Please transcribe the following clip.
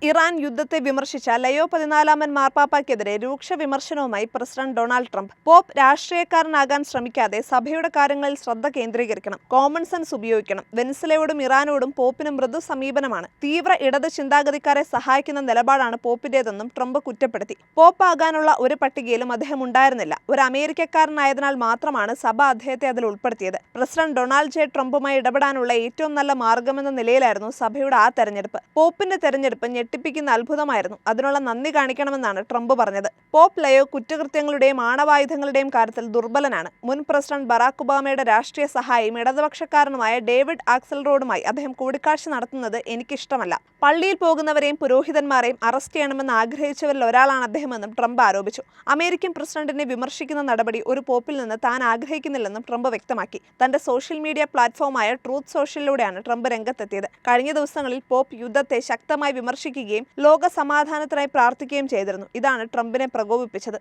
Iran യുദ്ധത്തെ വിമർശിച്ച ലയോ 14 മാർപ്പാപ്പയ്ക്കെതിരെ രൂക്ഷ വിമർശനവുമായി പ്രസിഡന്റ് ഡൊണാൾഡ് ട്രംപ്. പോപ്പ് രാഷ്ട്രീയക്കാരനാകാൻ ശ്രമിക്കാതെ സഭയുടെ കാര്യങ്ങളിൽ ശ്രദ്ധ കേന്ദ്രീകരിക്കണം, കോമൺ സെൻസ് ഉപയോഗിക്കണം. വെനിസ്വേലയോടും ഇറാനോടും പോപ്പിന് മൃദു സമീപനമാണ്. തീവ്ര ഇടത് ചിന്താഗതിക്കാരെ സഹായിക്കുന്ന നിലപാടാണ് പോപ്പിന്റേതെന്നും ട്രംപ് കുറ്റപ്പെടുത്തി. പോപ്പ് ആകാനുള്ള ഒരു പട്ടികയിലും അദ്ദേഹം ഉണ്ടായിരുന്നില്ല. ഒരു അമേരിക്കക്കാരനായതിനാൽ മാത്രമാണ് സഭ അദ്ദേഹത്തെ അതിൽ ഉൾപ്പെടുത്തിയത്. പ്രസിഡന്റ് ഡൊണാൾഡ് ജെ ട്രംപുമായി ഇടപെടാനുള്ള ഏറ്റവും നല്ല മാർഗമെന്ന നിലയിലായിരുന്നു സഭയുടെ ആ തെരഞ്ഞെടുപ്പ്. പോപ്പിന്റെ തെരഞ്ഞെടുപ്പ് ഞെട്ടിപ്പിക്കുന്ന അത്ഭുതമായിരുന്നു. അതിനുള്ള നന്ദി കാണിക്കണമെന്നാണ് ട്രംപ് പറഞ്ഞത്. പോപ്പ് ലയോ കുറ്റകൃത്യങ്ങളുടെയും ആണവായുധങ്ങളുടെയും കാര്യത്തിൽ ദുർബലനാണ്. മുൻ പ്രസിഡന്റ് ബറാക് ഒബാമയുടെ രാഷ്ട്രീയ സഹായിയും ഇടതുപക്ഷക്കാരനുമായ ഡേവിഡ് ആക്സൽറോഡുമായി അദ്ദേഹം കൂടിക്കാഴ്ച നടത്തുന്നത് എനിക്കിഷ്ടമല്ല. പള്ളിയിൽ പോകുന്നവരെയും പുരോഹിതന്മാരെയും അറസ്റ്റ് ചെയ്യണമെന്ന് ആഗ്രഹിച്ചവരിൽ ഒരാളാണ് അദ്ദേഹമെന്നും ട്രംപ് ആരോപിച്ചു. അമേരിക്കൻ പ്രസിഡന്റിനെ വിമർശിക്കുന്ന നടപടി ഒരു പോപ്പിൽ നിന്ന് താൻ ആഗ്രഹിക്കുന്നില്ലെന്നും ട്രംപ് വ്യക്തമാക്കി. തന്റെ സോഷ്യൽ മീഡിയ പ്ലാറ്റ്ഫോമായ ട്രൂത്ത് സോഷ്യലിലൂടെയാണ് ട്രംപ് രംഗത്തെത്തിയത്. കഴിഞ്ഞ ദിവസങ്ങളിൽ പോപ്പ് യുദ്ധത്തെ ശക്തമായി വിമർശിക്കുകയും ലോക സമാധാനത്തിനായി പ്രാർത്ഥിക്കുകയും ചെയ്തിരുന്നു. ഇതാണ് ട്രംപിനെ പ്രകോപിപ്പിച്ചത്.